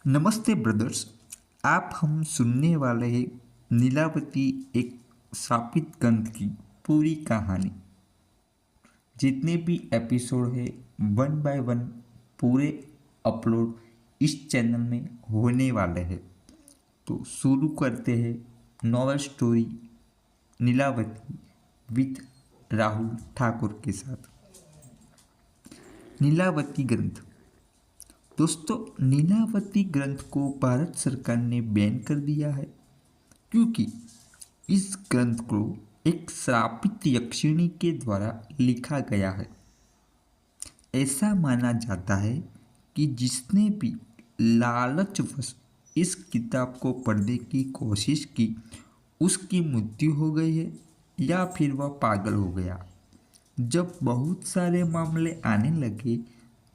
नमस्ते ब्रदर्स। आप हम सुनने वाले हैं नीलावती एक श्रापित ग्रंथ की पूरी कहानी। जितने भी एपिसोड है 1 बाय 1 पूरे अपलोड इस चैनल में होने वाले हैं। तो शुरू करते हैं novel story Neelavati with Rahul Thakur के साथ। नीलावती ग्रंथ। दोस्तों, नीलावती ग्रंथ को भारत सरकार ने बैन कर दिया है क्योंकि इस ग्रंथ को एक श्रापित यक्षिणी के द्वारा लिखा गया है। ऐसा माना जाता है कि जिसने भी लालचवश इस किताब को पढ़ने की कोशिश की उसकी मृत्यु हो गई है या फिर वह पागल हो गया। जब बहुत सारे मामले आने लगे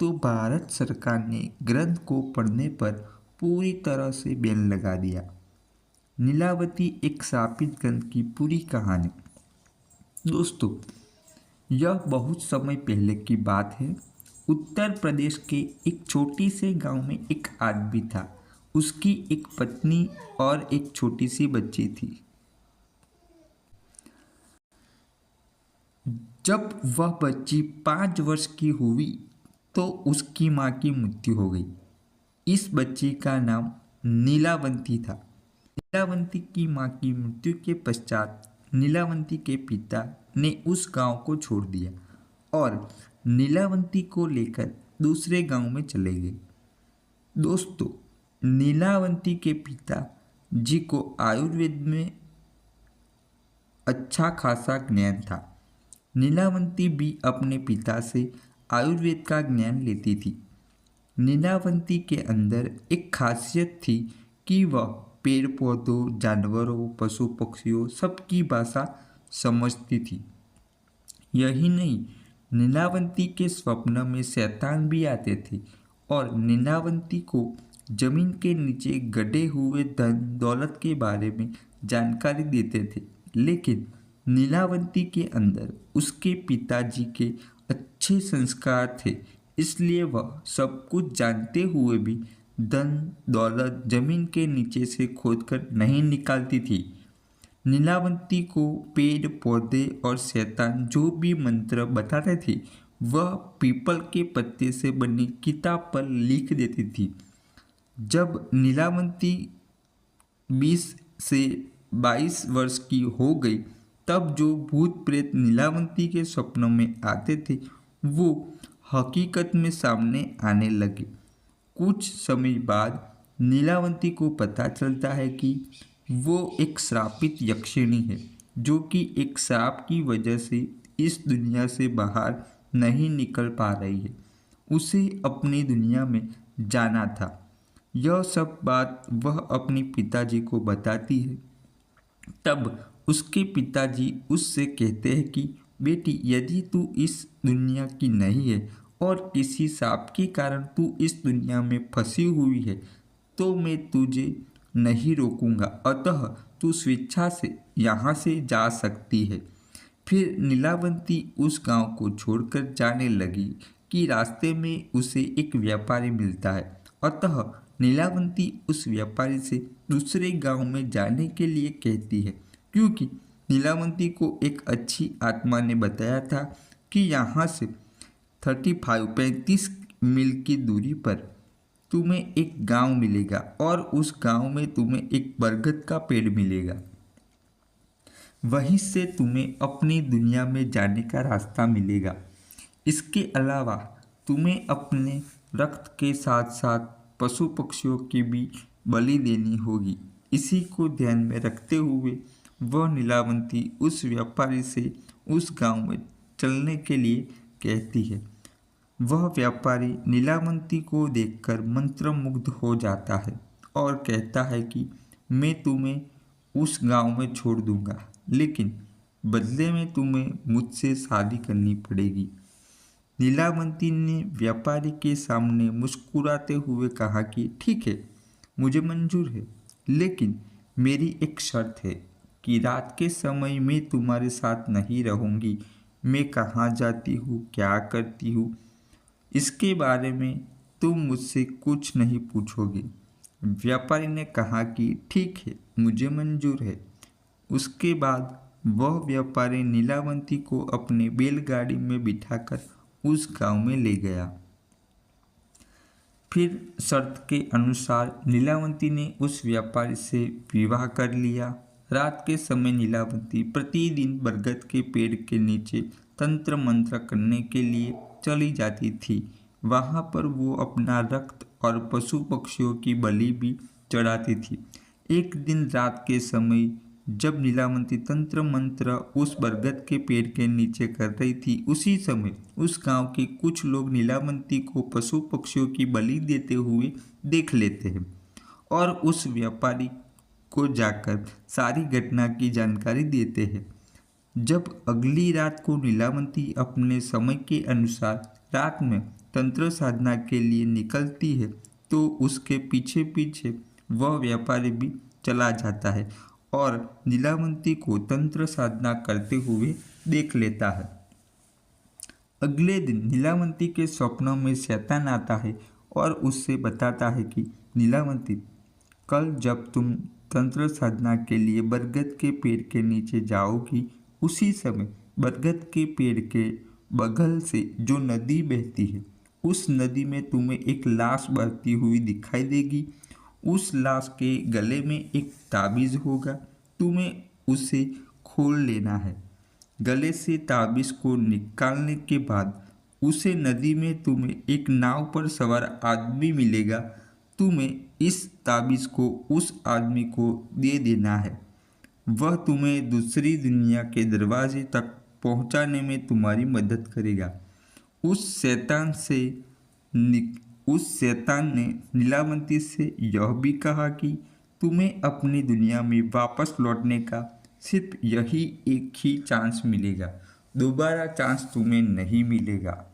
तो भारत सरकार ने ग्रंथ को पढ़ने पर पूरी तरह से बैन लगा दिया। नीलावती एक श्रापित ग्रंथ की पूरी कहानी। दोस्तों, यह बहुत समय पहले की बात है। उत्तर प्रदेश के एक छोटी से गांव में एक आदमी था। उसकी एक पत्नी और एक छोटी सी बच्ची थी। जब वह बच्ची 5 वर्ष की हुई तो उसकी माँ की मृत्यु हो गई। इस बच्ची का नाम नीलावती था। नीलावती की माँ की मृत्यु के पश्चात नीलावती के पिता ने उस गांव को छोड़ दिया और नीलावती को लेकर दूसरे गांव में चले गए। दोस्तों, नीलावती के पिता जी को आयुर्वेद में अच्छा खासा ज्ञान था। नीलावती भी अपने पिता से आयुर्वेद का ज्ञान लेती थी। नीलावती के अंदर एक खासियत थी कि वह पेड़ पौधों, जानवरों, पशु पक्षियों सबकी भाषा समझती थी। यही नहीं, नीलावती के स्वप्न में शैतान भी आते थे और नीलावती को जमीन के नीचे गड़े हुए धन दौलत के बारे में जानकारी देते थे। लेकिन नीलावती के अंदर उसके पिताजी के अच्छे संस्कार थे, इसलिए वह सब कुछ जानते हुए भी धन दौलत जमीन के नीचे से खोदकर नहीं निकालती थी। नीलावती को पेड़ पौधे और शैतान जो भी मंत्र बताते थे वह पीपल के पत्ते से बनी किताब पर लिख देती थी। जब नीलावती 20 से 22 वर्ष की हो गई तब जो भूत प्रेत नीलावती के सपनों में आते थे वो हकीकत में सामने आने लगे। कुछ समय बाद नीलावती को पता चलता है कि वो एक श्रापित यक्षिणी है जो कि एक श्राप की वजह से इस दुनिया से बाहर नहीं निकल पा रही है। उसे अपनी दुनिया में जाना था। यह सब बात वह अपने पिताजी को बताती है। तब उसके पिताजी उससे कहते हैं कि बेटी, यदि तू इस दुनिया की नहीं है और किसी सांप के कारण तू इस दुनिया में फंसी हुई है तो मैं तुझे नहीं रोकूंगा, अतः तू स्वेच्छा से यहाँ से जा सकती है। फिर नीलावती उस गांव को छोड़कर जाने लगी कि रास्ते में उसे एक व्यापारी मिलता है। अतः नीलावती उस व्यापारी से दूसरे गांव में जाने के लिए कहती है क्योंकि नीलावती को एक अच्छी आत्मा ने बताया था कि यहाँ से 35 मील की दूरी पर तुम्हें एक गांव मिलेगा और उस गांव में तुम्हें एक बरगद का पेड़ मिलेगा। वहीं से तुम्हें अपनी दुनिया में जाने का रास्ता मिलेगा। इसके अलावा तुम्हें अपने रक्त के साथ साथ पशु पक्षियों की भी बलि देनी होगी। इसी को ध्यान में रखते हुए वह नीलावती उस व्यापारी से उस गांव में चलने के लिए कहती है। वह व्यापारी नीलावती को देखकर मंत्रमुग्ध हो जाता है और कहता है कि मैं तुम्हें उस गांव में छोड़ दूंगा, लेकिन बदले में तुम्हें मुझसे शादी करनी पड़ेगी। नीलावती ने व्यापारी के सामने मुस्कुराते हुए कहा कि ठीक है, मुझे मंजूर है, लेकिन मेरी एक शर्त है कि रात के समय मैं तुम्हारे साथ नहीं रहूँगी। मैं कहाँ जाती हूँ, क्या करती हूँ, इसके बारे में तुम मुझसे कुछ नहीं पूछोगे। व्यापारी ने कहा कि ठीक है, मुझे मंजूर है। उसके बाद वह व्यापारी नीलावंती को अपने बैलगाड़ी में बिठाकर उस गांव में ले गया। फिर शर्त के अनुसार नीलावंती ने उस व्यापारी से विवाह कर लिया। रात के समय नीलावंती प्रतिदिन बरगद के पेड़ के नीचे तंत्र मंत्र करने के लिए चली जाती थी। वहाँ पर वो अपना रक्त और पशु पक्षियों की बलि भी चढ़ाती थी। एक दिन रात के समय जब नीलावंती तंत्र मंत्र उस बरगद के पेड़ के नीचे कर रही थी, उसी समय उस गांव के कुछ लोग नीलावंती को पशु पक्षियों की बलि देते हुए देख लेते हैं और उस व्यापारी को जाकर सारी घटना की जानकारी देते हैं। जब अगली रात को नीलावंती अपने समय के अनुसार रात में तंत्र साधना के लिए निकलती है तो उसके पीछे पीछे वह व्यापारी भी चला जाता है और नीलावंती को तंत्र साधना करते हुए देख लेता है। अगले दिन नीलावंती के स्वप्नों में शैतान आता है और उससे बताता है कि नीलावंती, कल जब तुम तंत्र साधना के लिए बरगद के पेड़ के नीचे जाओगी, उसी समय बरगद के पेड़ के बगल से जो नदी बहती है, उस नदी में तुम्हें एक लाश बहती हुई दिखाई देगी। उस लाश के गले में एक ताबीज़ होगा, तुम्हें उसे खोल लेना है। गले से ताबीज़ को निकालने के बाद उसे नदी में तुम्हें एक नाव पर सवार आदमी मिलेगा। तुम्हें इस ताबीज़ को उस आदमी को दे देना है। वह तुम्हें दूसरी दुनिया के दरवाजे तक पहुंचाने में तुम्हारी मदद करेगा। उस शैतान ने नीलावंती से यह भी कहा कि तुम्हें अपनी दुनिया में वापस लौटने का सिर्फ यही एक ही चांस मिलेगा, दोबारा चांस तुम्हें नहीं मिलेगा।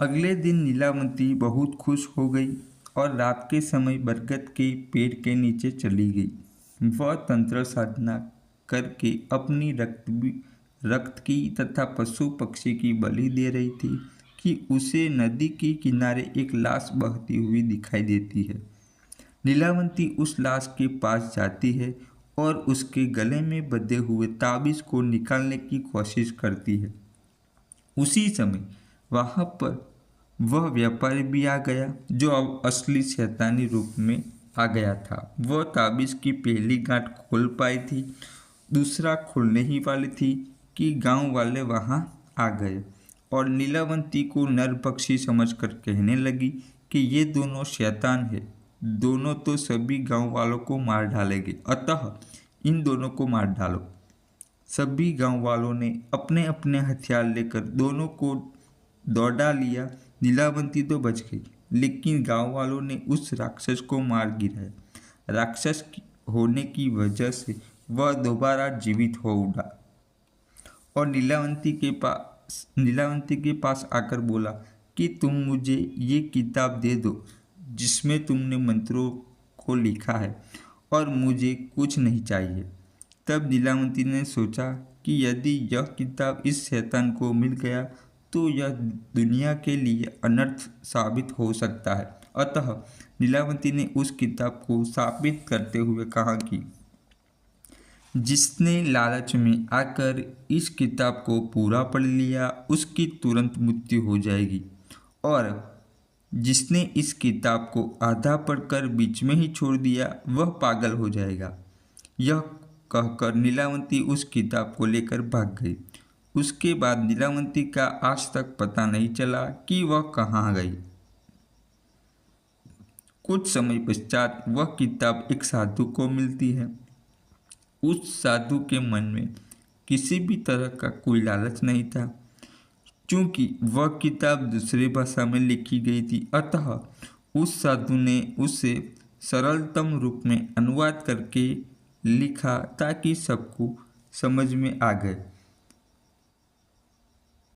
अगले दिन नीलावंती बहुत खुश हो गई और रात के समय बरगद के पेड़ के नीचे चली गई। वह तंत्र साधना करके अपनी रक्त की तथा पशु पक्षी की बलि दे रही थी कि उसे नदी के किनारे एक लाश बहती हुई दिखाई देती है। नीलावंती उस लाश के पास जाती है और उसके गले में बंधे हुए ताबीज़ को निकालने की कोशिश करती है। उसी समय वहाँ पर वह व्यापारी भी आ गया जो अब असली शैतानी रूप में आ गया था। वह ताबीज़ की पहली गांठ खोल पाई थी, दूसरा खोलने ही वाली थी कि गांव वाले वहां आ गए और नीलावंती को नर पक्षी समझकर कहने लगी कि ये दोनों शैतान है, दोनों तो सभी गांव वालों को मार डालेंगे, अतः इन दोनों को मार डालो। सभी गांव वालों ने अपने अपने हथियार लेकर दोनों को दौड़ा लिया। नीलावंती तो बच गई, लेकिन गांव वालों ने उस राक्षस को मार गिराया। राक्षस होने की वजह से वह दोबारा जीवित हो उठा और नीलावंती के पास आकर बोला कि तुम मुझे ये किताब दे दो जिसमें तुमने मंत्रों को लिखा है और मुझे कुछ नहीं चाहिए। तब नीलावंती ने सोचा कि यदि यह किताब इस शैतान को मिल गया तो यह दुनिया के लिए अनर्थ साबित हो सकता है। अतः नीलावंती ने उस किताब को साबित करते हुए कहा कि जिसने लालच में आकर इस किताब को पूरा पढ़ लिया उसकी तुरंत मृत्यु हो जाएगी और जिसने इस किताब को आधा पढ़कर बीच में ही छोड़ दिया वह पागल हो जाएगा। यह कहकर नीलावंती उस किताब को लेकर भाग गई। उसके बाद नीलावंती का आज तक पता नहीं चला कि वह कहाँ गई। कुछ समय पश्चात वह किताब एक साधु को मिलती है। उस साधु के मन में किसी भी तरह का कोई लालच नहीं था। चूँकि वह किताब दूसरी भाषा में लिखी गई थी, अतः उस साधु ने उसे सरलतम रूप में अनुवाद करके लिखा ताकि सबको समझ में आ गए।